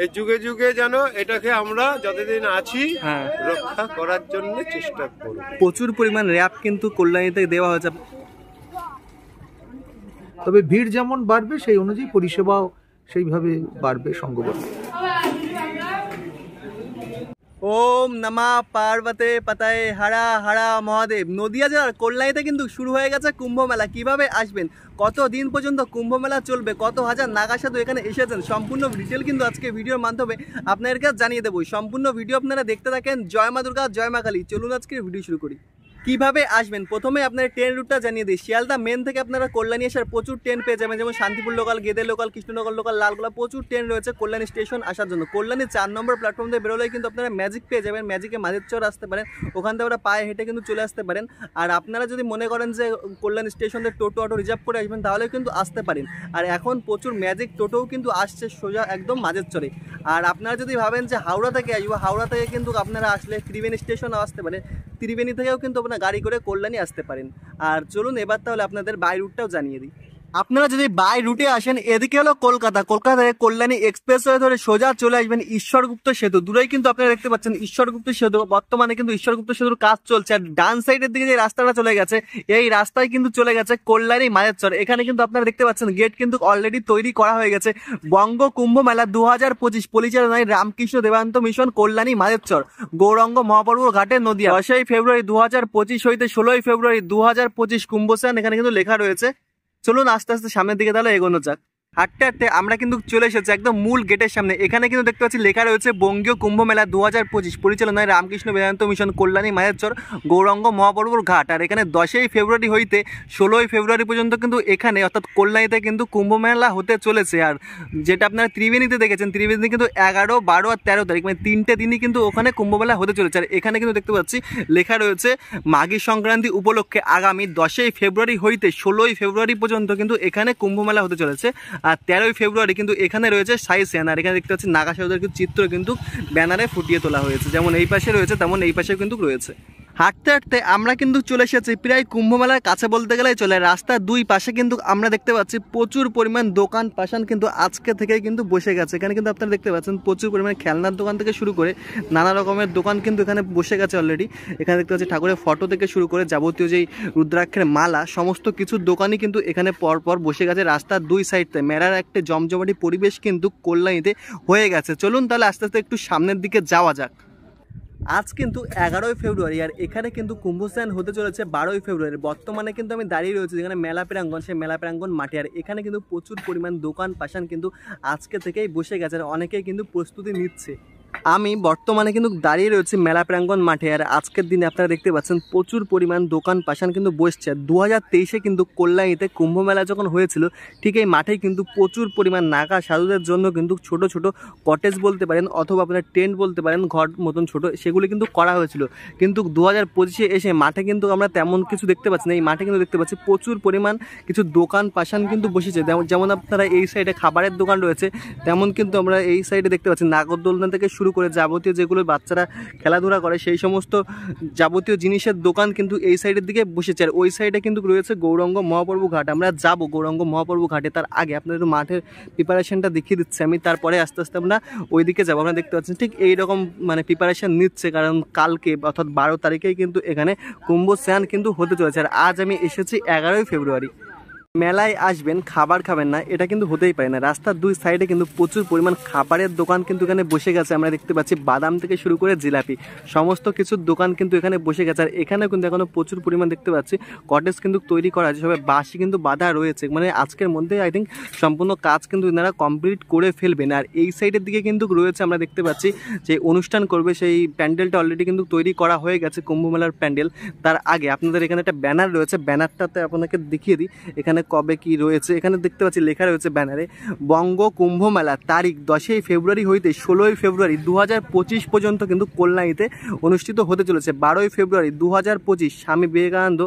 এই যুগে যুগে যেন এটাকে আমরা যতদিন আছি রক্ষা করার জন্য চেষ্টা করব। প্রচুর পরিমাণ র্যাপ কিন্তু কল্যাণীতে দেওয়া হয়েছে, তবে ভিড় যেমন বাড়বে সেই অনুযায়ী পরিষেবাও সেইভাবে বাড়বে সঙ্গবদ্ধ। ওম নমঃ পার্বতে পতয়ে হরা হরা মহাদেব। নদিয়া জেলার কল্যাণীতে কিন্তু শুরু হয়ে গেছে কুম্ভ মেলা। কিভাবে আসবেন, কত দিন পর্যন্ত কুম্ভ মেলা চলবে, কত হাজার নাগা সাধু এখানে এসেছেন, সম্পূর্ণ ডিটেল কিন্তু আজকে ভিডিওর মাধ্যমে আপনাদেরকে জানিয়ে দেবো। সম্পূর্ণ ভিডিও আপনারা দেখতে থাকেন। জয় মা দুর্গা, জয় মা কালী। চলুন আজকে ভিডিও শুরু করি। কিভাবে আসবেন, প্রথমে আপনারা ট্রেন রুটটা জানিয়ে দিই। শিয়ালদা মেন থেকে আপনারা কল্যাণী আসার প্রচুর ট্রেন পেয়ে যাবেন, যেমন Shantipur local, Gede local, Krishnanagar local, Lalgola, প্রচুর ট্রেন রয়েছে কল্যাণী স্টেশন আসার জন্য। কল্যাণী 4 নম্বর প্ল্যাটফর্ম থেকে বেরোলেই কিন্তু আপনারা ম্যাজিক পেয়ে যাবেন। ম্যাজিকে মাঝেরচর আসতে পারেন, ওখান থেকে ওরা পায়ে হেঁটে কিন্তু চলে আসতে পারেন। আর আপনারা যদি মনে করেন যে কল্যাণী স্টেশন থেকে টোটো অটো রিজার্ভ করে আসবেন, তাহলে কিন্তু আসতে পারেন। আর এখন প্রচুর ম্যাজিক টোটোও কিন্তু আসছে সোজা একদম মাঝেরচরে। আর আপনারা যদি ভাবেন যে হাওড়া থেকে আসবো, হাওড়া থেকে কিন্তু আপনারা আসলে ত্রিবেণী স্টেশনও আসতে পারেন। ত্রিবেণী থেকেও কিন্তু আপনারা গাড়ি করে কল্যাণী আসতে পারেন। আর চলুন এবার তাহলে আপনাদের বাই রুটটাও জানিয়ে দিই। আপনারা যদি বাই রুটে আসেন, এদিকে হলো কলকাতা, কলকাতা থেকে কল্যাণী এক্সপ্রেসওয়ে ধরে সোজা চলে আসবেন ঈশ্বরগুপ্ত সেতু। দূরেই কিন্তু আপনারা দেখতে পাচ্ছেন ঈশ্বরগুপ্ত সেতু। বর্তমানে কিন্তু ঈশ্বরগুপ্ত সেতুর কাজ চলছে। আর ডান সাইডের দিকে যে রাস্তাটা চলে গেছে, এই রাস্তায় কিন্তু চলে গেছে কল্যাণী মাঝেরচর। এখানে কিন্তু আপনারা দেখতে পাচ্ছেন গেট কিন্তু অলরেডি তৈরি করা হয়ে গেছে। বঙ্গ কুম্ভ মেলা 2025 পরিচালনায় রামকৃষ্ণ দেবান্ত মিশন কল্যাণী মাঝেরচর গৌরাঙ্গ মহাপর্ব ঘাটে নদিয়া। 10 ফেব্রুয়ারি 2025 হইতে 16 ফেব্রুয়ারি 2025 কুম্ভস্নান এখানে কিন্তু লেখা রয়েছে। চলুন আস্তে আস্তে সামনের দিকে তাহলে এগোনো যাক। হাঁটতে হাঁটতে আমরা কিন্তু চলে এসেছি একদম মূল গেটের সামনে। এখানে কিন্তু দেখতে পাচ্ছি লেখা রয়েছে বঙ্গীয় কুম্ভ মেলা 2025 পরিচালনায় রামকৃষ্ণ বেদান্ত মিশন কল্যাণী মাঝেরচর গৌরাঙ্গ মহাপর্বর ঘাট। আর এখানে 10 ফেব্রুয়ারি হইতে 16 ফেব্রুয়ারি পর্যন্ত কিন্তু এখানে অর্থাৎ কল্যাণীতে কিন্তু কুম্ভ মেলা হতে চলেছে। আর যেটা আপনারা ত্রিবেণীতে দেখেছেন, ত্রিবেণীতে কিন্তু 11, 12 আর 13 তারিখ মানে 3টে দিনই কিন্তু ওখানে কুম্ভ মেলা হতে চলেছে। আর এখানে কিন্তু দেখতে পাচ্ছি লেখা রয়েছে মাঘী সংক্রান্তি উপলক্ষে আগামী 10 ফেব্রুয়ারি হইতে 16 ফেব্রুয়ারি পর্যন্ত কিন্তু এখানে কুম্ভ মেলা হতে চলেছে। আর 13 ফেব্রুয়ারি কিন্তু এখানে রয়েছে সাইসেন। আর এখানে দেখতে পাচ্ছি নাগা সাধুদের কিন্তু চিত্র কিন্তু ব্যানারে ফুটিয়ে তোলা হয়েছে, যেমন এই পাশে রয়েছে তেমন এই পাশেও কিন্তু রয়েছে। হাঁটতে হাঁটতে আমরা কিন্তু চলে এসেছি প্রায় কুম্ভ মেলার কাছে বলতে গেলেই চলে। রাস্তার দুই পাশে কিন্তু আমরা দেখতে পাচ্ছি প্রচুর পরিমাণ দোকান পাশান কিন্তু আজকে থেকে কিন্তু বসে গেছে। এখানে কিন্তু আপনারা দেখতে পাচ্ছেন প্রচুর পরিমাণে খেলনার দোকান থেকে শুরু করে নানা রকমের দোকান কিন্তু এখানে বসে গেছে অলরেডি। এখানে দেখতে পাচ্ছি ঠাকুরের ফটো থেকে শুরু করে যাবতীয় যেই রুদ্রাক্ষের মালা সমস্ত কিছু দোকানই কিন্তু এখানে পরপর বসে গেছে। রাস্তার দুই সাইডে মেলার একটা জমজমাটি পরিবেশ কিন্তু কল্যাণীতে হয়ে গেছে। চলুন তাহলে আস্তে আস্তে একটু সামনের দিকে যাওয়া যাক। আজ কিন্তু 11 ফেব্রুয়ারি আর এখানে কিন্তু কুম্ভস্নান হতে চলেছে 12 ফেব্রুয়ারি। বর্তমানে কিন্তু আমি দাঁড়িয়ে রয়েছি যেখানে মেলা প্রাঙ্গণ, সেই মেলা প্রাঙ্গণ মাঠে। আর এখানে কিন্তু প্রচুর পরিমাণ দোকান পাশান কিন্তু আজকে থেকেই বসে গেছে আর অনেকেই কিন্তু প্রস্তুতি নিচ্ছে। আমি বর্তমানে কিন্তু দাঁড়িয়ে রয়েছি মেলা প্রাঙ্গণ মাঠে। আর আজকের দিনে আপনারা দেখতে পাচ্ছেন প্রচুর পরিমাণ দোকান পাশান কিন্তু বসছে। 2023-এ কিন্তু কল্যাণীতে কুম্ভ মেলা যখন হয়েছিল, ঠিক এই মাঠেই কিন্তু প্রচুর পরিমাণ নাগা সাধুদের জন্য কিন্তু ছোট ছোট কটেজ বলতে পারেন অথবা আপনার টেন্ট বলতে পারেন, ঘর মতন ছোট, সেগুলি কিন্তু করা হয়েছিল। কিন্তু 2025-এ এসে মাঠে কিন্তু আমরা তেমন কিছু দেখতে পাচ্ছি না। এই মাঠে কিন্তু দেখতে পাচ্ছি প্রচুর পরিমাণ কিছু দোকান পাশান কিন্তু বসেছে। যেমন আপনারা এই সাইডে খাবারের দোকান রয়েছে, তেমন কিন্তু আমরা এই সাইডে দেখতে পাচ্ছি নাগরদোলনা থেকে শুরু করে যাবতীয় যেগুলো বাচ্চারা খেলাধুলা করে সেই সমস্ত যাবতীয় জিনিসের দোকান কিন্তু এই সাইডের দিকে বসেছে। আর ওই সাইডে কিন্তু রয়েছে গৌরাঙ্গ মহাপর্ব ঘাট। আমরা যাব গৌরাঙ্গ মহাপর্ব ঘাটে, তার আগে আপনাদের মাঠের প্রিপারেশনটা দেখিয়ে দিচ্ছি আমি, তারপরে আস্তে আস্তে আমরা ওই দিকে যাবো। আপনারা দেখতে পাচ্ছেন ঠিক এইরকম মানে প্রিপারেশন নিচ্ছে, কারণ কালকে অর্থাৎ 12 তারিখেই কিন্তু এখানে কুম্ভস্নান কিন্তু হতে চলেছে। আর আজ আমি এসেছি 11 ফেব্রুয়ারি। মেলায় আসবেন, খাবার খাবেন না এটা কিন্তু হতেই পারে না। রাস্তার দুই সাইডে কিন্তু প্রচুর পরিমাণ খাবারের দোকান কিন্তু এখানে বসে গেছে। আমরা দেখতে পাচ্ছি বাদাম থেকে শুরু করে জিলাপি সমস্ত কিছুর দোকান কিন্তু এখানে বসে গেছে। আর এখানেও কিন্তু এখনো প্রচুর পরিমাণ দেখতে পাচ্ছি কটেজ কিন্তু তৈরি করা আছে, সবাই বাঁশি কিন্তু বাঁধা রয়েছে। মানে আজকের মধ্যে আই থিঙ্ক সম্পূর্ণ কাজ কিন্তু এনারা কমপ্লিট করে ফেলবেন। আর এই সাইডের দিকে কিন্তু রয়েছে আমরা দেখতে পাচ্ছি যে অনুষ্ঠান করবে সেই প্যান্ডেলটা অলরেডি কিন্তু তৈরি করা হয়ে গেছে, কুম্ভ মেলার প্যান্ডেল। তার আগে আপনাদের এখানে একটা ব্যানার রয়েছে, ব্যানারটাতে আপনাকে দেখিয়ে দিই এখানে কবে কি রয়েছে। এখানে দেখতে পাচ্ছি লেখা রয়েছে ব্যানারে বঙ্গ কুম্ভ মেলা তারিখ 10 ফেব্রুয়ারি হইতে 16 ফেব্রুয়ারি 2025 পর্যন্ত কিন্তু কল্যাণীতে অনুষ্ঠিত হতে চলেছে। 12 ফেব্রুয়ারি 2025 স্বামী বিবেকানন্দ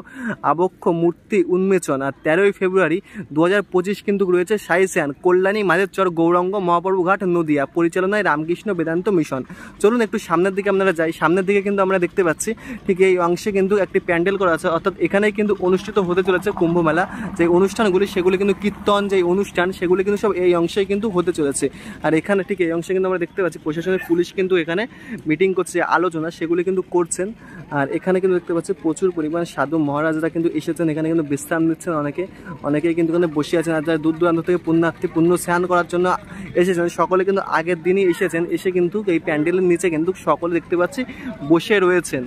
আবক্ষ মূর্তি উন্মোচন। আর 13 ফেব্রুয়ারি 2025 কিন্তু রয়েছে সাইসেন কল্যাণী মাঝেরচর গৌরাঙ্গ মহাপর্ব ঘাট নদিয়া পরিচালনায় রামকৃষ্ণ বেদান্ত মিশন। চলুন একটু সামনের দিকে আপনারা যাই। সামনের দিকে কিন্তু আমরা দেখতে পাচ্ছি ঠিক এই অংশে কিন্তু একটি প্যান্ডেল করা আছে, অর্থাৎ এখানেই কিন্তু অনুষ্ঠিত হতে চলেছে কুম্ভ মেলা। যে অনুষ্ঠানগুলি সেগুলি কিন্তু কীর্তন যে অনুষ্ঠান সেগুলি কিন্তু সব এই অংশেই কিন্তু হতে চলেছে। আর এখানে ঠিক এই অংশে কিন্তু আমরা দেখতে পাচ্ছি প্রশাসনের পুলিশ কিন্তু এখানে মিটিং করছে, আলোচনা সেগুলি কিন্তু করছেন। আর এখানে কিন্তু দেখতে পাচ্ছি প্রচুর পরিমাণ সাধু মহারাজরা কিন্তু এসেছেন, এখানে কিন্তু বিশ্রাম নিচ্ছেন অনেকেই কিন্তু এখানে বসে আছেন। আর যারা দূর দূরান্ত থেকে পুণ্যার্থী পুণ্য স্নান করার জন্য এসেছেন সকলে কিন্তু আগের দিনই এসেছেন, এসে কিন্তু এই প্যান্ডেলের নিচে কিন্তু সকলে দেখতে পাচ্ছি বসে রয়েছেন।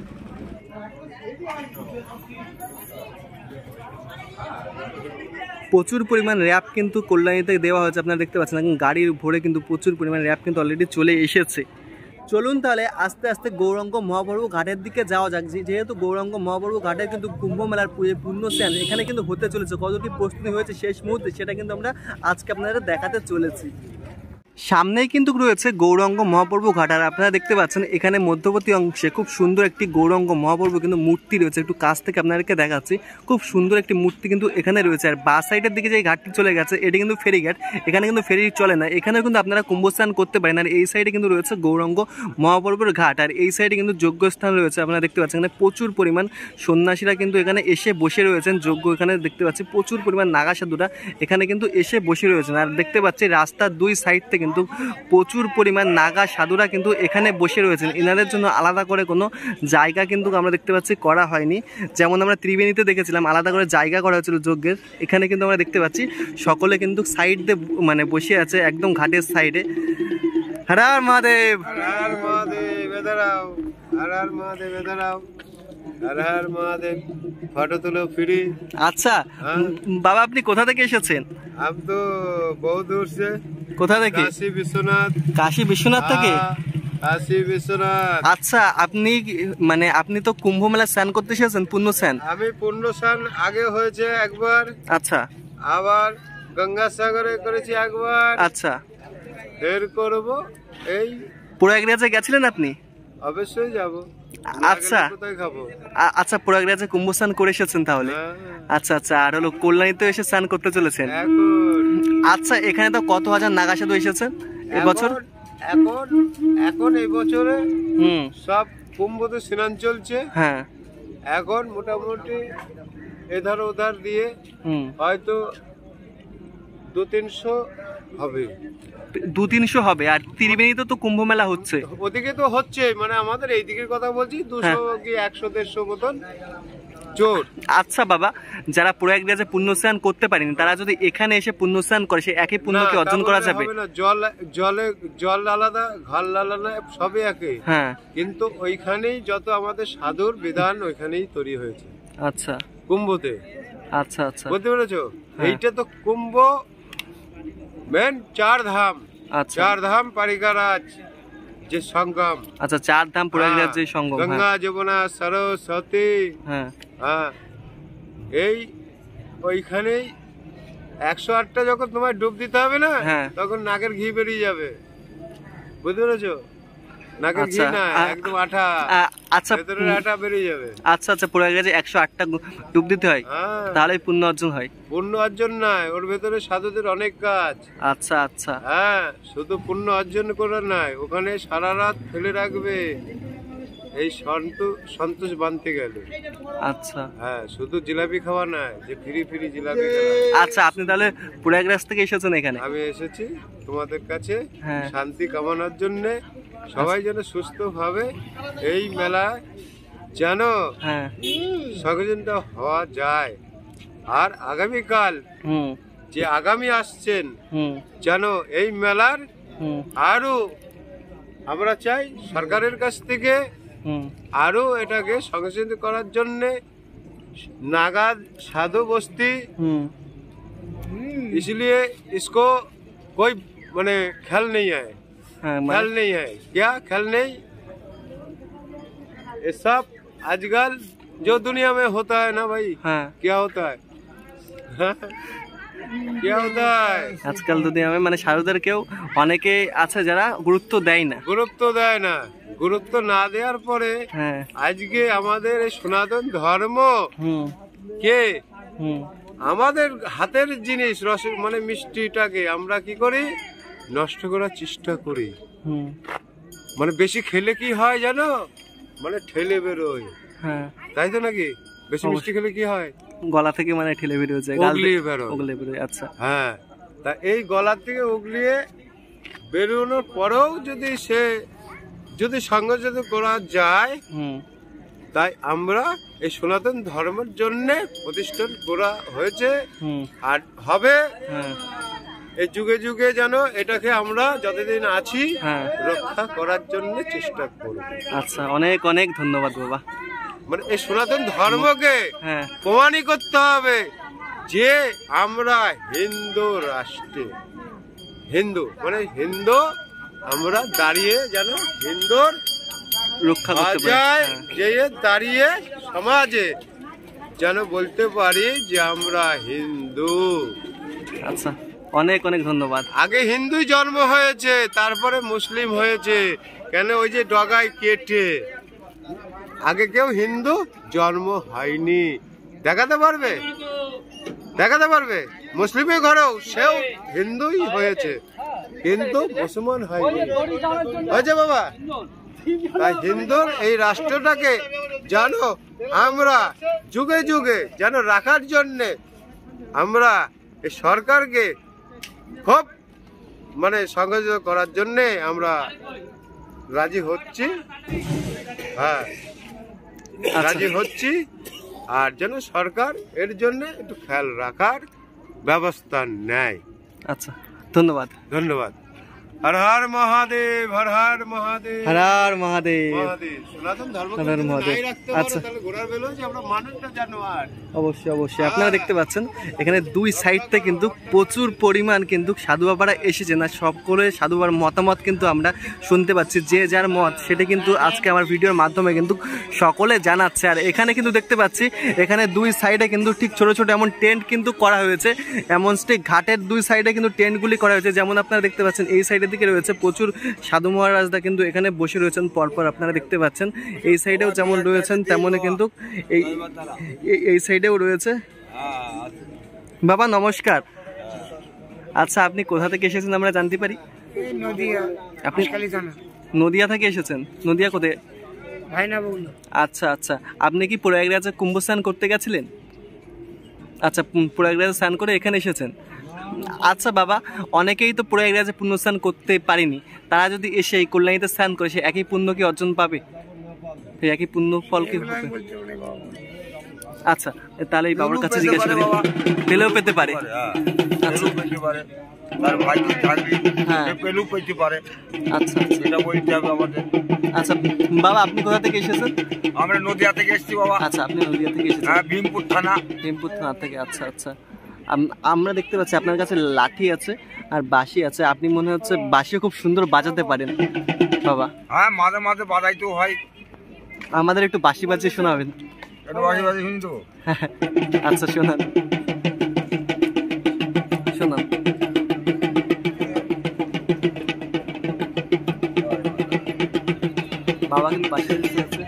প্রচুর পরিমাণ র্যাপ কিন্তু কল্যাণীতে দেওয়া হয়েছে, আপনারা দেখতে পাচ্ছেন এখন গাড়ির ভরে কিন্তু প্রচুর পরিমাণ র্যাপ কিন্তু অলরেডি চলে এসেছে। চলুন তাহলে আস্তে আস্তে গৌরাঙ্গ মহাপ্রভু ঘাটের দিকে যাওয়া যাক। যেহেতু গৌরাঙ্গ মহাপ্রভু ঘাটের কিন্তু কুম্ভ মেলার পূর্ণ স্নান এখানে কিন্তু হতে চলেছে, কতটি প্রস্তুতি হয়েছে শেষ মুহূর্তে সেটা কিন্তু আমরা আজকে আপনাদের দেখাতে চলেছি। সামনেই কিন্তু রয়েছে গৌরাঙ্গ মহাপ্রভু ঘাট। আর আপনারা দেখতে পাচ্ছেন এখানে মধ্যবর্তী অংশে খুব সুন্দর একটি গৌরাঙ্গ মহাপ্রভু কিন্তু মূর্তি রয়েছে, একটু কাছ থেকে আপনাদেরকে দেখাচ্ছি। খুব সুন্দর একটি মূর্তি কিন্তু এখানে রয়েছে। আর বাঁ সাইডের দিকে যে ঘাটটি চলে গেছে এটি কিন্তু ফেরি ঘাট, এখানে কিন্তু ফেরি চলে না, এখানেও কিন্তু আপনারা কুম্ভস্নান করতে পারেন। আর এই সাইডে কিন্তু রয়েছে গৌরাঙ্গ মহাপ্রভুর ঘাট, আর এই সাইডে কিন্তু যজ্ঞস্থান রয়েছে। আপনারা দেখতে পাচ্ছেন এখানে প্রচুর পরিমাণ সন্ন্যাসীরা কিন্তু এখানে এসে বসে রয়েছেন যজ্ঞ, এখানে দেখতে পাচ্ছি প্রচুর পরিমাণ নাগা সাধুরা এখানে কিন্তু এসে বসে রয়েছেন। আর দেখতে পাচ্ছি রাস্তার দুই সাইড থেকে কিন্তু প্রচুর পরিমাণ নাগা সাধুরা কিন্তু এখানে বসে রয়েছেন, এনাদের জন্য আলাদা করে কোনো জায়গা কিন্তু আমরা দেখতে পাচ্ছি করা হয়নি। যেমন আমরা ত্রিবেণীতে দেখেছিলাম আলাদা করে জায়গা করা হয়েছিল যজ্ঞের, এখানে কিন্তু আমরা দেখতে পাচ্ছি সকলে কিন্তু সাইড দিয়ে মানে বসে আছে একদম ঘাটের সাইডে। হর হর মহাদেব, হর হর মহাদেব, বেদারাও হর হর মহাদেব, বেদারাও হর হর মহাদেব, ফটো তুলো ফিরি। আচ্ছা বাবা আপনি কোথা থেকে এসেছেন? আমি তো বহু দূর সে। কোথা থেকে? কাশী বিশ্বনাথ। কাশী বিশ্বনাথ থেকে? কাশী বিশ্বনাথ। আচ্ছা আপনি মানে আপনি তো কুম্ভ মেলা স্নান করতে এসেছেন, পুণ্য স্নান? আমি পুণ্য স্নান আগে হয়েছে একবার। আচ্ছা। আবার গঙ্গাসাগরে করেছি একবার। আচ্ছা। ফের করব। এই প্রয়াগরাজে গেছিলেন আপনি? অবশ্যই যাব। আচ্ছা কোথায় খাবো? আচ্ছা প্রয়াগরাজে কুম্ভ স্নান করে এসেছেন তাহলে? আচ্ছা আচ্ছা। আর হলো কল্যাণীতে এসে স্নান করতে চলেছেন? আচ্ছা এখানে তো কত হাজার নাগা সাধু এসেছেন এবছর? এখন এই বছরে সব কুম্ভতে স্নান চলছে। হ্যাঁ এখন মোটামুটি এধার ওধার দিয়ে হয়তো 200-300 হবে। 200-300 হবে। আর ত্রিবেণীতে তো কুম্ভ মেলা হচ্ছে, ওদিকে তো হচ্ছে, মানে আমাদের এই দিকের কথা বলছি 200 কি 100-150 মতন জোর। আচ্ছা বাবা, যারা প্রয়াগরাজে পুণ্য স্নান করতে পারেনি তারা যদি এখানে এসে পুণ্য স্নান করে সে একই পুণ্যকে অর্জন করা যাবে? জল আলাদা, ঘাল আলাদা, সবই একই। হ্যাঁ কিন্তু ওইখানেই যত আমাদের সাধুর বিধান ওইখানেই তৈরি হয়েছে। আচ্ছা কুম্ভতে। আচ্ছা আচ্ছা বুঝতে পেরেছো? এইটা তো কুম্ভ মেন 4 ধাম। আচ্ছা 4 ধাম পারিকারাজ যে সঙ্গম। আচ্ছা 4 ধাম প্রয়াগরাজ যে সঙ্গম, গঙ্গা যমুনা সরস্বতী। হ্যাঁ হ্যাঁ এই ওইখানেই 108টা যখন তোমার ডুব দিতে হবে না তখন নাকের ঘি বেরিয়ে যাবে। বুঝতে পেরেছো? নাকের ঘি না, একদম আঠা। আচ্ছা ভেতরের আঠা বেরিয়ে যাবে। আচ্ছা আচ্ছা প্রয়াগরাজে 108টা ডুব দিতে হয়, তাহলে পুণ্য অর্জন হয়? পুণ্য অর্জন নয়, ওর ভেতরে সাধুদের অনেক কাজ। আচ্ছা আচ্ছা। হ্যাঁ শুধু পুণ্য অর্জন করে নয়, ওখানে সারা রাত ফেলে রাখবে এই সন্তোষ বানতে গেলে। আচ্ছা হ্যাঁ শুধু জিলাপি খাওয়া নয়, যে ফিরি জিলাপি। আচ্ছা আপনি তাহলে প্রয়াগরাজ থেকে এসেছেন এখানে? আমি এসেছি তোমাদের কাছে শান্তি কামনার জন্য, সবাই যেন সুস্থ ভাবে এই মেলা যেন সংযোজিত হওয়া যায়। আর আগামীকাল যে আগামী আসছেন যেন এই মেলার আরো আমরা চাই সরকারের কাছ থেকে আরো এটাকে সংযোজিত করার জন্য। नागा साधु बस्ती, इसलिए इसको कोई माने ख्याल नहीं है। ख्याल नहीं है, क्या ख्याल नहीं? ये सब आजकल जो दुनिया में होता है ना भाई, क्या होता है? क्या होता है आजकल दुनिया में? माने साधुदेर केउ अनेके आछे जारा गुरुत्व देय ना, गुरुत्व ना देওয়ার পরে আজকে আমাদের এই সনাতন ধর্ম কে আমাদের হাতের জিনিস রস মানে মিষ্টিটাকে আমরা কি করি নষ্ট করার চেষ্টা করি। মানে বেশি খেলে কি হয় জানো? মানে ঠেলে বেরোয়, তাই তো নাকি? বেশি মিষ্টি খেলে কি হয়? গলা থেকে মানে ঠেলে বেরোচ্ছে, উগলিয়ে বেরোয়। উগলিয়ে বেরোয়, আচ্ছা। হ্যাঁ, তা এই গলা থেকে উগলিয়ে বেরোনোর পরেও যদি সংযোজন করা যায়, তাই আমরা এই সনাতন ধর্মের জন্য প্রতিষ্ঠান করা হয়েছে আর হবে। এই যুগে যুগে যেন এটাকে আমরা যতদিন আছি রক্ষা করার জন্য চেষ্টা করব। আচ্ছা, অনেক অনেক ধন্যবাদ বাবা। মানে এই সনাতন ধর্মকে প্রমাণই করতে হবে যে আমরা হিন্দু রাষ্ট্রে, হিন্দু মানে হিন্দু আমরা দাঁড়িয়ে যেন হিন্দুর রক্ষা করতে পারি, যে দাঁড়িয়ে সমাজে যেন বলতে পারি যে আমরা হিন্দু। আচ্ছা, অনেক অনেক ধন্যবাদ। আগে হিন্দুই জন্ম হয়েছে, তারপরে মুসলিম হয়েছে। কেন? ওই যে ডগায় কেটে, আগে কেউ হিন্দু জন্ম হয়নি। দেখাতে পারবে? দেখাতে পারবে? মুসলিমের ঘরেও সেও হিন্দুই হয়েছে, কিন্তু মুসলমান হয়নি। হয়েছে বাবা? তাই হিন্দুর এই রাষ্ট্রটাকে যেন আমরা যুগে যুগে যেন রাখার জন্যে আমরা এই সরকারকে খুব মানে সংযোজন করার জন্যে আমরা রাজি হচ্ছি। হ্যাঁ, রাজি হচ্ছি। আর যেন সরকার এর জন্য একটু খেয়াল রাখার ব্যবস্থা নেয়। আচ্ছা, ধন্যবাদ। ধন্যবাদ। হর হর মহাদেব, হর হর মহাদেব, হর হর মহাদেব। সনাতন ধর্মকে হর হর মহাদেব। আচ্ছা, তাহলে ঘোড়ার বেলো যে আমরা মানুষটা জানোয়ার। অবশ্যই অবশ্যই আপনারা দেখতে পাচ্ছেন এখানে দুই সাইডতে কিন্তু প্রচুর পরিমাণ কিন্তু সাধু বাবারা এসেছেন, আর সকলে সাধু বাবার মতামত কিন্তু আমরা শুনতে পাচ্ছি। যে যার মত সেটা কিন্তু আজকে আমার ভিডিওর মাধ্যমে কিন্তু সকলে জানাচ্ছে। আর এখানে কিন্তু দেখতে পাচ্ছি এখানে দুই সাইডে কিন্তু ঠিক ছোট ছোট এমন টেন্ট কিন্তু করা হয়েছে, এমন ঠিক ঘাটের দুই সাইডে কিন্তু টেন্টগুলি করা হয়েছে। যেমন আপনারা দেখতে পাচ্ছেন এই সাইডের দিকে রয়েছে প্রচুর সাধু মহারাজরা কিন্তু এখানে বসে রয়েছেন পরপর, আপনারা দেখতে পাচ্ছেন। এই সাইডেও যেমন রয়েছেন তেমনই কিন্তু এই সাইডেও রয়েছে। বাবা নমস্কার। আচ্ছা, আপনি কোথা থেকে এসেছেন আমরা জানতে পারি? আপনি নদিয়া থেকে এসেছেন? নদিয়া কোথায়? আচ্ছা আচ্ছা, আপনি কি প্রয়াগরাজে কুম্ভ স্নান করতে গেছিলেন? আচ্ছা, প্রয়াগরাজে স্নান করে এখানে এসেছেন। আচ্ছা বাবা, অনেকেই তো প্রয়াগরাজে পুণ্যস্নান করতে পারেনি, তারা যদি এসে এই কল্যাণীতে স্নান করে সে একই পুণ্য কি অর্জন পাবে? সেই একই পুণ্য ফল কি হবে? আচ্ছা, তাহলে এই বাবার কাছে জিজ্ঞাসা করি, পেলেও পেতে পারে। আচ্ছা আচ্ছা আচ্ছা, বাবা আপনি কোথা থেকে এসেছেন? আমরা নদিয়া থেকে এসেছি বাবা। আচ্ছা, আপনি নদিয়া থেকে এসেছেন? হ্যাঁ, ভীমপুর থানা। ভীমপুর থানা থেকে। আচ্ছা আচ্ছা, আমরা দেখতে পাচ্ছি আপনার কাছে লাঠি আছে আর বাঁশি আছে। আপনি মনে হচ্ছে বাঁশিও খুব সুন্দর বাজাতে পারেন বাবা। হ্যাঁ, মাঝে মাঝে বাজাইতেও হয়। আমাদের একটু বাঁশি বাজিয়ে শোনাবেন? একটু বাঁশি বাজিয়ে শুনি তো। আচ্ছা, শোনান শোনান। বাবা কিন্তু বাঁশি বাজিয়ে আছে।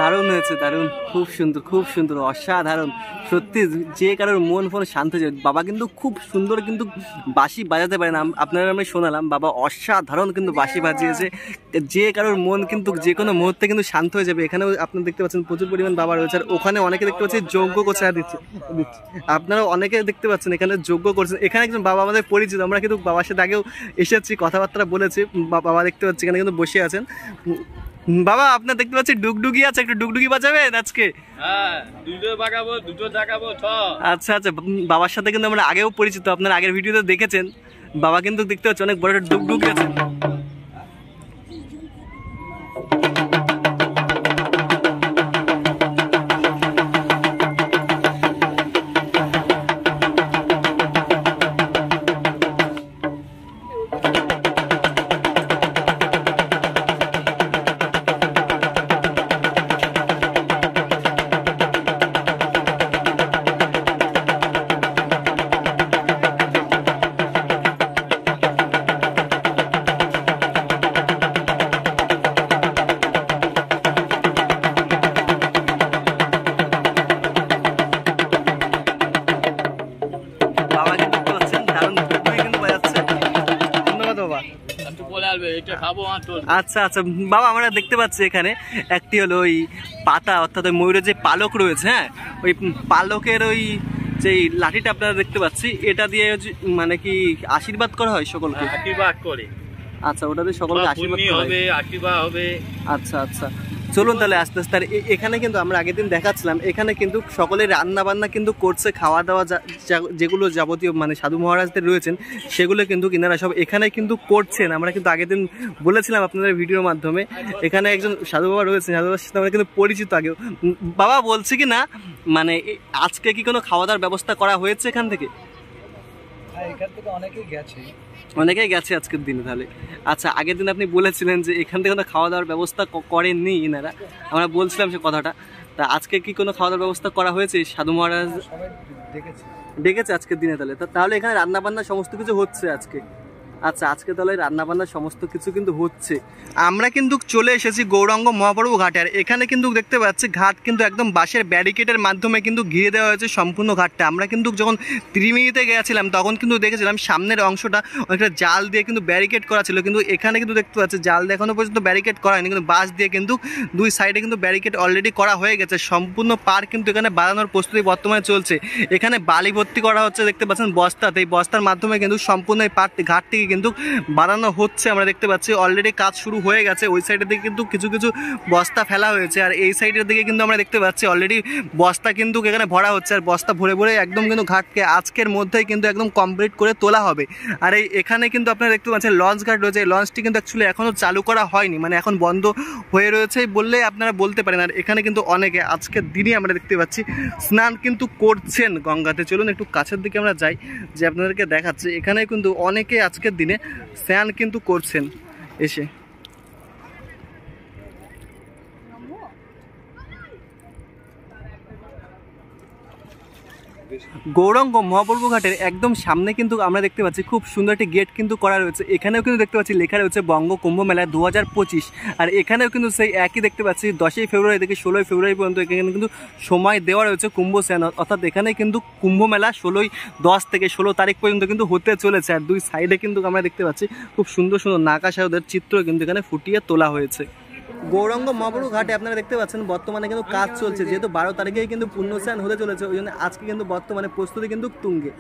দারুণ হয়েছে, দারুণ, খুব সুন্দর, খুব সুন্দর, অসাধারণ। সত্যি যে কারোর মন ফোন শান্ত হয়ে যায়। বাবা কিন্তু খুব সুন্দর কিন্তু বাঁশি বাজাতে পারেন, আপনারা আমি শোনালাম। বাবা অসাধারণ কিন্তু বাঁশি বাজিয়েছে, যে কারোর মন কিন্তু যে কোনো মুহূর্তে কিন্তু শান্ত হয়ে যাবে। এখানেও আপনারা দেখতে পাচ্ছেন প্রচুর পরিমাণ বাবা রয়েছে, আর ওখানে অনেকে দেখতে পাচ্ছি যজ্ঞ করছে দিচ্ছে। আপনারা অনেকে দেখতে পাচ্ছেন এখানে যজ্ঞ করছেন। এখানে একজন বাবা আমাদের পরিচিত, আমরা কিন্তু বাবার সাথে আগেও এসেছি, কথাবার্তা বলেছি। বাবা দেখতে পাচ্ছি এখানে কিন্তু বসে আছেন। বাবা আপনার দেখতে পাচ্ছি ডুগডুগি আছে, একটু ডুগডুগি বাজাবেন আজকে? আচ্ছা আচ্ছা, বাবার সাথে কিন্তু আমরা আগেও পরিচিত, আপনার আগের ভিডিওতে দেখেছেন। বাবা কিন্তু দেখতে পাচ্ছি অনেক বড় একটা ডুগডুগি আছে। আচ্ছা আচ্ছা বাবা, আমরা দেখতে পাচ্ছি এখানে একটি হলো ওই পাতা, অর্থাৎ ওই ময়ূরের যে পালক রয়েছে, হ্যাঁ, ওই পালকের ওই যে লাঠিটা আপনারা দেখতে পাচ্ছি, এটা দিয়ে মানে কি আশীর্বাদ করা হয় সকলকে? আশীর্বাদ করে। আচ্ছা, ওটা দিয়ে সকলকে আশীর্বাদ হবে, আশীর্বাদ হবে। আচ্ছা আচ্ছা, চলুন তাহলে আস্তে আস্তে। আর এখানে কিন্তু আমরা আগের দিন দেখাচ্ছিলাম, এখানে কিন্তু সকলে রান্না বান্না কিন্তু করছে, খাওয়া দাওয়া যেগুলো যাবতীয় মানে সাধু মহারাজদের রয়েছেন সেগুলো কিন্তু কিনারা সব এখানে কিন্তু করছেন। আমরা কিন্তু আগের দিন বলেছিলাম আপনাদের ভিডিওর মাধ্যমে, এখানে একজন সাধু বাবা রয়েছেন, সাধু বাবার সাথে আমরা কিন্তু পরিচিত আগেও। বাবা বলছি কি না, মানে আজকে কি কোনো খাওয়া দাওয়ার ব্যবস্থা করা হয়েছে এখান থেকে? এখান থেকে অনেকেই গেছে আজকের দিনে তাহলে। আচ্ছা, আগের দিন আপনি বলেছিলেন যে এখান থেকে কোনো খাওয়া দাওয়ার ব্যবস্থা করেননি এনারা, আমরা বলছিলাম সে কথাটা। তা আজকে কি কোনো খাওয়া দাওয়ার ব্যবস্থা করা হয়েছে? সাধু মহারাজ ডেকেছে আজকের দিনে তাহলে? তাহলে এখানে রান্না বান্না সমস্ত কিছু হচ্ছে আজকে? আচ্ছা, আজকে তাহলে রান্না বান্না সমস্ত কিছু কিন্তু হচ্ছে। আমরা কিন্তু চলে এসেছি গৌরাঙ্গ মহাপ্রভু ঘাটে। আর এখানে কিন্তু দেখতে পাচ্ছি ঘাট কিন্তু একদম বাঁশের ব্যারিকেডের মাধ্যমে কিন্তু ঘিরে দেওয়া হয়েছে সম্পূর্ণ ঘাটটা। আমরা কিন্তু যখন ত্রিমিতে গেছিলাম তখন কিন্তু দেখেছিলাম সামনের অংশটা অনেকটা জাল দিয়ে কিন্তু ব্যারিকেড করা ছিল, কিন্তু এখানে কিন্তু দেখতে পাচ্ছি জাল দিয়ে এখনো পর্যন্ত ব্যারিকেড করা হয়নি, কিন্তু বাঁশ দিয়ে কিন্তু দুই সাইডে কিন্তু ব্যারিকেড অলরেডি করা হয়ে গেছে। সম্পূর্ণ পার কিন্তু এখানে বানানোর প্রস্তুতি বর্তমানে চলছে। এখানে বালি ভর্তি করা হচ্ছে, দেখতে পাচ্ছেন বস্তাতে, এই বস্তার মাধ্যমে কিন্তু সম্পূর্ণ এই পারটি ঘাটটিকে কিন্তু বানানো হচ্ছে। আমরা দেখতে পাচ্ছি অলরেডি কাজ শুরু হয়ে গেছে। ওই সাইডের দিকে কিন্তু কিছু কিছু বস্তা ফেলা হয়েছে, আর এই সাইডের দিকে কিন্তু আমরা দেখতে পাচ্ছি অলরেডি বস্তা কিন্তু এখানে ভরা হচ্ছে। আর বস্তা ভরে ভরে একদম কিন্তু ঘাটকে আজকের মধ্যেই কিন্তু একদম কমপ্লিট করে তোলা হবে। আর এখানে কিন্তু আপনারা দেখতে পাচ্ছেন লঞ্চ ঘাট রয়েছে। এই লঞ্চটি কিন্তু অ্যাকচুয়ালি এখনও চালু করা হয়নি, মানে এখন বন্ধ হয়ে রয়েছে বললে আপনারা বলতে পারেন। আর এখানে কিন্তু অনেকে আজকের দিনই আমরা দেখতে পাচ্ছি স্নান কিন্তু করছেন গঙ্গাতে। চলুন একটু কাছের দিকে আমরা যাই, যে আপনাদেরকে দেখাচ্ছি এখানে কিন্তু অনেকে আজকের দিনে স্নান কিন্তু করছেন এসে। গৌরাঙ্গ মহাপ্রভু ঘাটের একদম সামনে কিন্তু আমরা দেখতে পাচ্ছি খুব সুন্দর একটি গেট কিন্তু করা রয়েছে। এখানেও কিন্তু দেখতে পাচ্ছি লেখা রয়েছে বঙ্গ কুম্ভ মেলা 2025। আর এখানেও কিন্তু সেই একই দেখতে পাচ্ছি 10ই ফেব্রুয়ারি থেকে 16ই ফেব্রুয়ারি পর্যন্ত এখানে কিন্তু সময় দেওয়া রয়েছে কুম্ভ স্নান, অর্থাৎ এখানে কিন্তু কুম্ভ মেলা 10 থেকে 16 তারিখ পর্যন্ত কিন্তু হতে চলেছে। আর দুই সাইডে কিন্তু আমরা দেখতে পাচ্ছি খুব সুন্দর সুন্দর নাকাশাহদের চিত্র কিন্তু এখানে ফুটিয়ে তোলা হয়েছে। গৌরাঙ্গ মহাপ্রভু ঘাটে আপনারা দেখতে পাচ্ছেন বর্তমানে কিন্তু কাজ চলছে, যেহেতু 12 তারিখেই কিন্তু পুণ্যস্নান হতে চলেছে, ওই জন্য আজকে কিন্তু বর্তমানে প্রস্তুতি কিন্তু তুঙ্গে।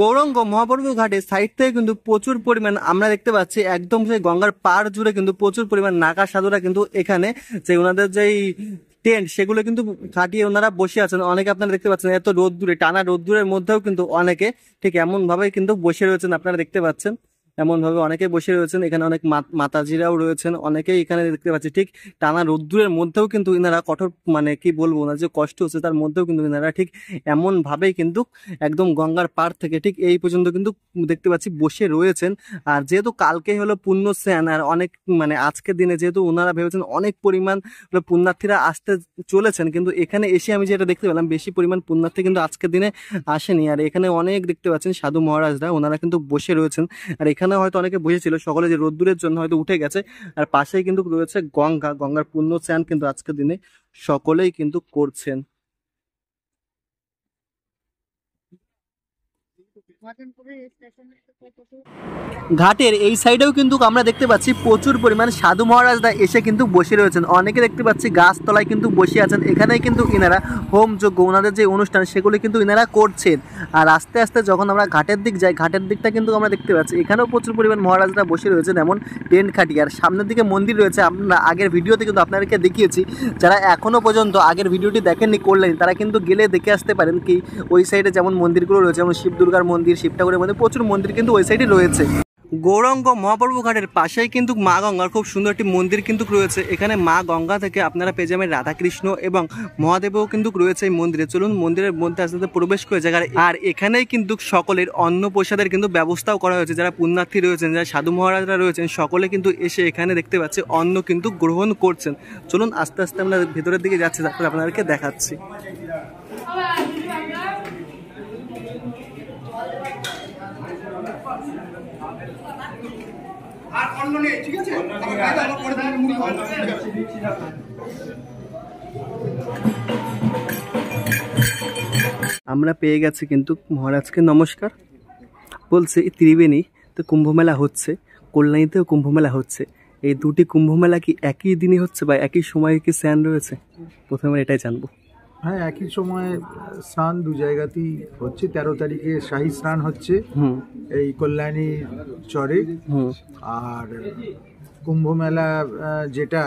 গৌরাঙ্গ মহাপ্রভু ঘাটে সাইড থেকে কিন্তু প্রচুর পরিমাণ আমরা দেখতে পাচ্ছি একদম সেই গঙ্গার পার জুড়ে কিন্তু প্রচুর পরিমাণ নাকা সাধুরা কিন্তু এখানে যে ওনাদের যেই টেন্ট সেগুলো কিন্তু খাটিয়ে ওনারা বসে আছেন। অনেকে আপনারা দেখতে পাচ্ছেন এত রোদ্দুরে, টানা রোদ্দুরের মধ্যেও কিন্তু অনেকে ঠিক এমন ভাবে কিন্তু বসে রয়েছেন, আপনারা দেখতে পাচ্ছেন এমন ভাবে অনেকে বসে রয়েছেন। এখানে অনেক মাতাজিরাও রয়েছেন, অনেকেই এখানে দেখতে পাচ্ছি ঠিক টানা রোদ্দুরের মধ্যেও কিন্তু ইনারা কঠোর মানে কি বলবো না, যে কষ্ট হচ্ছে তার মধ্যেও কিন্তু ইনারা ঠিক এমন ভাবেই কিন্তু একদম গঙ্গার পার থেকে ঠিক এই পর্যন্ত কিন্তু দেখতে পাচ্ছি বসে রয়েছেন। আর যেহেতু কালকেই হলো পুণ্য স্নান, আর অনেক মানে আজকের দিনে যেহেতু ওনারা ভেবেছেন অনেক পরিমাণ পুণ্যার্থীরা আসতে চলেছেন, কিন্তু এখানে এসে আমি যেটা দেখতে পেলাম বেশি পরিমাণ পুণ্যার্থী কিন্তু আজকের দিনে আসেনি। আর এখানে অনেক দেখতে পাচ্ছেন সাধু মহারাজরা ওনারা কিন্তু বসে রয়েছেন। আর এখানে হয়তো অনেকে বসেছিল, সকলে যে রোদ্দুরের জন্য হয়তো উঠে গেছে। আর পাশেই কিন্তু রয়েছে গঙ্গা, গঙ্গার পূর্ণ স্নান কিন্তু আজকের দিনে সকলেই কিন্তু করছেন। ঘাটের এই সাইডেও কিন্তু আমরা দেখতে পাচ্ছি প্রচুর পরিমাণ সাধু মহারাজরা এসে কিন্তু বসে রয়েছেন। অনেকে দেখতে পাচ্ছি গাছতলায় কিন্তু বসে আছেন। এখানেই কিন্তু ইনারা হোম যজ্ঞ, ওনাদের যে অনুষ্ঠান সেগুলো কিন্তু ইনারা করছেন। আর আস্তে আস্তে যখন আমরা ঘাটের দিক যাই, ঘাটের দিকটা কিন্তু আমরা দেখতে পাচ্ছি এখানেও প্রচুর পরিমাণ মহারাজরা বসে রয়েছেন এমন টেন্ট খাটিয়ে। আর সামনের দিকে মন্দির রয়েছে। আমরা আগের ভিডিওতে কিন্তু আপনাদেরকে দেখিয়েছি, যারা এখনও পর্যন্ত আগের ভিডিওটি দেখেননি, করলেন, তারা কিন্তু গেলে দেখে আসতে পারেন কি ওই সাইডে যেমন মন্দিরগুলো রয়েছে, যেমন শিব দুর্গার মন্দির, শিব ঠাকুরের মন্দির, প্রচুর মন্দির কিন্তু ওই সাইডে রয়েছে। গৌরাঙ্গ মহাপ্রভু ঘাটের পাশেই কিন্তু মা গঙ্গার খুব সুন্দর একটি মন্দির কিন্তু রয়েছে। এখানে মা গঙ্গা থেকে আপনারা পেয়ে যাবেন রাধাকৃষ্ণ এবং মহাদেবও কিন্তু রয়েছে এই মন্দিরে। চলুন মন্দিরের মধ্যে আস্তে আস্তে প্রবেশ করে জায়গায়। আর এখানেই কিন্তু সকলের অন্ন প্রসাদের কিন্তু ব্যবস্থাও করা হয়েছে। যারা পুণ্যার্থী রয়েছেন, যারা সাধু মহারাজরা রয়েছেন, সকলে কিন্তু এসে এখানে দেখতে পাচ্ছে অন্ন কিন্তু গ্রহণ করছেন। চলুন আস্তে আস্তে আমরা ভেতরের দিকে যাচ্ছি, তারপরে আপনাদেরকে দেখাচ্ছি। আমরা পেয়ে গেছি কিন্তু মহারাজকে নমস্কার। বলছে ত্রিবেণী তো কুম্ভমেলা হচ্ছে, কল্যাণীতেও কুম্ভমেলা হচ্ছে, এই দুটি কুম্ভমেলা কি একই দিনে হচ্ছে বা একই সময়ে কি স্নান রয়েছে? প্রথমে আমরা এটাই জানবো। হ্যাঁ, একই সময়ে স্নান দু জায়গাতেই হচ্ছে। 13 তারিখে শাহী স্নান হচ্ছে এই কল্যাণী চরে, আর কুম্ভ মেলা যেটা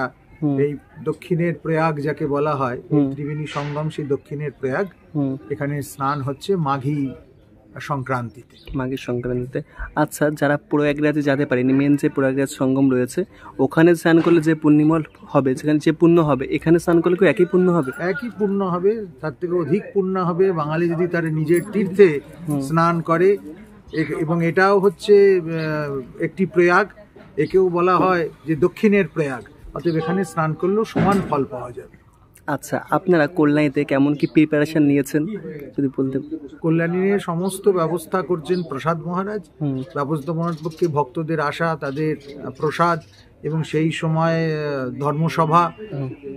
এই দক্ষিণের প্রয়াগ যাকে বলা হয়, ত্রিবেণী সঙ্গম, সেই দক্ষিণের প্রয়াগ, এখানে স্নান হচ্ছে মাঘী সংক্রান্তিতে। মাঘী সংক্রান্তিতে। আচ্ছা, যারা প্রয়াগরাজে যেতে পারেনি, মেন যে প্রয়াগরাজ সঙ্গম রয়েছে, ওখানে স্নান করলে যে পূর্ণিমল হবে, সেখানে যে পুণ্য হবে, এখানে স্নান করলে কি একই পুণ্য হবে? একই পুণ্য হবে, তার থেকে অধিক পুণ্য হবে। বাঙালি যদি তার নিজের তীর্থে স্নান করে, এবং এটাও হচ্ছে একটি প্রয়াগ, একেও বলা হয় যে দক্ষিণের প্রয়াগ, অতএব এখানে স্নান করলেও সমান ফল পাওয়া যাবে। আচ্ছা, আপনারা কল্যাণীতে কেমন কি প্রিপারেশন নিয়েছেন যদি বলতে? কল্যাণী নিয়ে সমস্ত ব্যবস্থা করছেন প্রসাদ মহারাজ। ব্যবস্থাপনার পক্ষে ভক্তদের আসা, তাদের প্রসাদ, এবং সেই সময় ধর্মসভা।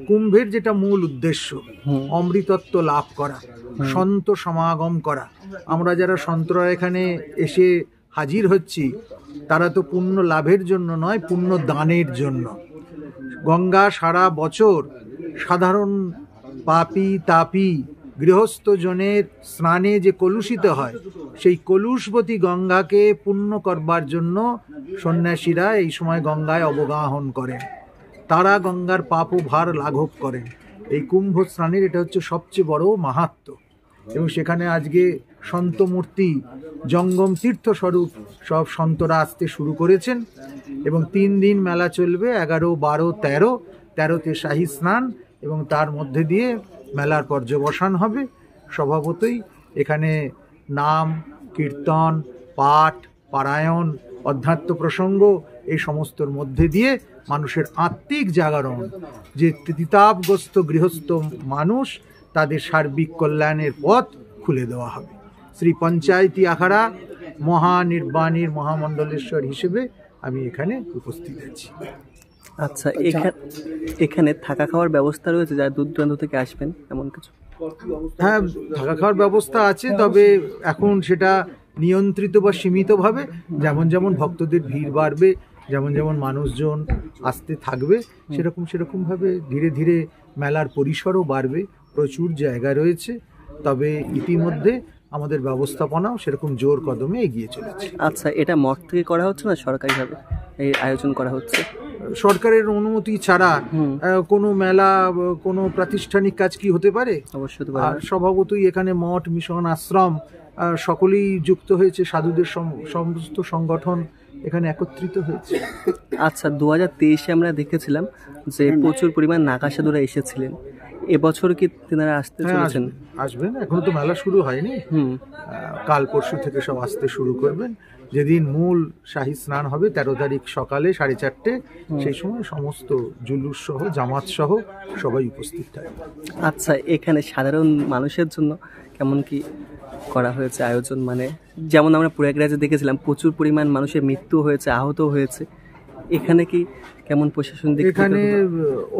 কুম্ভের যেটা মূল উদ্দেশ্য, অমৃতত্ব লাভ করা, সন্ত সমাগম করা। আমরা যারা সন্তরা এখানে এসে হাজির হচ্ছি, তারা তো পুণ্য লাভের জন্য নয়, পুণ্য দানের জন্য। গঙ্গা সারা বছর সাধারণ পাপী তাপী গৃহস্থ জনের স্নানে যে কলুষিত হয়, সেই কলুষবতী গঙ্গাকে পুণ্য করবার জন্য সন্ন্যাসীরা এই সময় গঙ্গায় অবগাহন করেন। তারা গঙ্গার পাপ ও ভার লাঘব করেন। এই কুম্ভ স্নানের এটা হচ্ছে সবচেয়ে বড় মাহাত্ম্য। এবং সেখানে আজকে সন্তমূর্তি, জঙ্গম তীর্থ স্বরূপ সব সন্তরা আসতে শুরু করেছেন, এবং 3 দিন মেলা চলবে, 11, 12, 13। 13তে শাহী স্নান, এবং তার মধ্যে দিয়ে মেলার পর্যবসান হবে। স্বভাবতই এখানে নাম কীর্তন, পাঠ, পারায়ণ, অধ্যাত্ম প্রসঙ্গ, এই সমস্তর মধ্যে দিয়ে মানুষের আত্মিক জাগরণ, যে তিতাবগ্রস্ত গৃহস্থ মানুষ, তাদের সার্বিক কল্যাণের পথ খুলে দেওয়া হবে। শ্রী পঞ্চায়েতি আখাড়া মহানির্বাণীর মহামণ্ডলেশ্বর হিসেবে আমি এখানে উপস্থিত আছি। আচ্ছা, এখানে থাকা খাওয়ার ব্যবস্থা রয়েছে যারা দূর দূরান্ত থেকে আসবেন, এমন কিছু? হ্যাঁ, থাকা খাওয়ার ব্যবস্থা আছে, তবে এখন সেটা নিয়ন্ত্রিত বা সীমিতভাবে। যেমন যেমন ভক্তদের ভিড় বাড়বে, যেমন যেমন মানুষজন আসতে থাকবে, সেরকমভাবে ধীরে ধীরে মেলার পরিসরও বাড়বে। প্রচুর জায়গা রয়েছে, তবে ইতিমধ্যে আমাদের ব্যবস্থাপনাও সেরকম জোর কদমে এগিয়ে চলেছে। আচ্ছা, এটা মঠ থেকে করা হচ্ছে না সরকারিভাবে এই আয়োজন করা হচ্ছে? সরকারের অনুমতি ছাড়া কোনো মেলা, কোনো প্রাতিষ্ঠানিক কাজ কি হতে পারে? অবশ্যই। আর স্বভাবতই এখানে মঠ, মিশন, আশ্রম সকলেই যুক্ত হয়েছে, সাধুদের সমস্ত সংগঠন এখানে একত্রিত হয়েছে। আচ্ছা, 2023-এ আমরা দেখেছিলাম যে প্রচুর পরিমাণ নাগা সাধুরা এসেছিলেন। এবছর কি তেনারা আসতে চলেছেন? আসবেন, এখনো তো মেলা শুরু হয়নি। কাল পরশু থেকে সব আসতে শুরু করবেন। যেদিন মূল শাহী স্নান হবে 13 তারিখ সকালে 4:30, সেই সময় সমস্ত জুলুস সহ, জামাত সহ সবাই উপস্থিত থাকবে। আচ্ছা, এখানে সাধারণ মানুষের জন্য কেমন কি করা হয়েছে আয়োজন, মানে যেমন আমরা প্রয়াগরাজে দেখেছিলাম প্রচুর পরিমাণ মানুষের মৃত্যু হয়েছে, আহত হয়েছে, এখানে কি কেমন প্রশাসন দিক থেকে? এখানে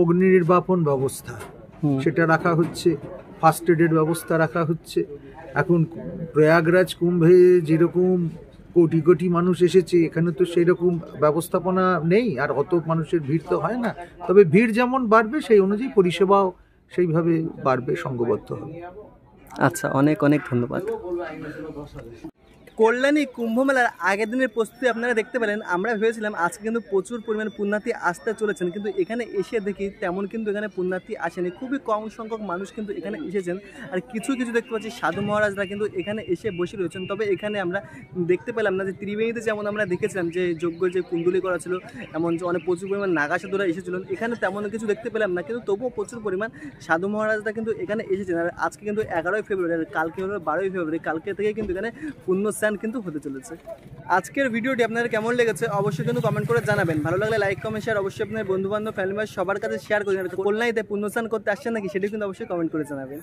অগ্নি নির্বাপন ব্যবস্থা সেটা রাখা হচ্ছে, ফার্স্ট এডের ব্যবস্থা রাখা হচ্ছে। এখন প্রয়াগরাজ কুম্ভে যেরকম কোটি কোটি মানুষ এসেছে, এখানে তো সেই রকম ব্যবস্থাপনা নেই, আর অত মানুষের ভিড় তো হয় না। তবে ভিড় যেমন বাড়বে সেই অনুযায়ী পরিষেবাও সেইভাবে বাড়বে, সঙ্গবদ্ধ হবে। আচ্ছা, অনেক অনেক ধন্যবাদ। কল্যাণী কুম্ভ মেলার আগের দিনের প্রস্তুতি আপনারা দেখতে পেলেন। আমরা ভেবেছিলাম আজকে কিন্তু প্রচুর পরিমাণে পুণ্যার্থী আসতে চলেছেন, কিন্তু এখানে এসে দেখি তেমন কিন্তু এখানে পুণ্যার্থী আসেনি, খুবই কম সংখ্যক মানুষ কিন্তু এখানে এসেছেন। আর কিছু কিছু দেখতে পাচ্ছি সাধু মহারাজরা কিন্তু এখানে এসে বসে রয়েছেন। তবে এখানে আমরা দেখতে পেলাম না যে ত্রিবেণীতে যেমন আমরা দেখেছিলাম যে যজ্ঞ যে কুণ্ডলী করা ছিল, এমন যে অনেক প্রচুর পরিমাণ নাগা সাধুরা এসেছিলেন, এখানে তেমন কিছু দেখতে পেলাম না, কিন্তু তবুও প্রচুর পরিমাণ সাধু মহারাজরা কিন্তু এখানে এসেছেন। আর আজকে কিন্তু 11ই ফেব্রুয়ারি, আর কালকে হলো 12ই ফেব্রুয়ারি, কালকে থেকে কিন্তু এখানে পুণ্য কিন্তু হতে চলেছে। আজকের ভিডিওটি আপনাদের কেমন লেগেছে অবশ্যই কিন্তু কমেন্ট করে জানাবেন। ভালো লাগলে লাইক, কমেন্ট, শেয়ার অবশ্যই আপনার বন্ধু বান্ধব, ফ্যামিলি মেম্বার সবার কাছে শেয়ার করে। কল্যাণীতে পুণ্যস্নান করতে আসছেন নাকি সেটা কিন্তু অবশ্যই কমেন্ট করে জানাবেন।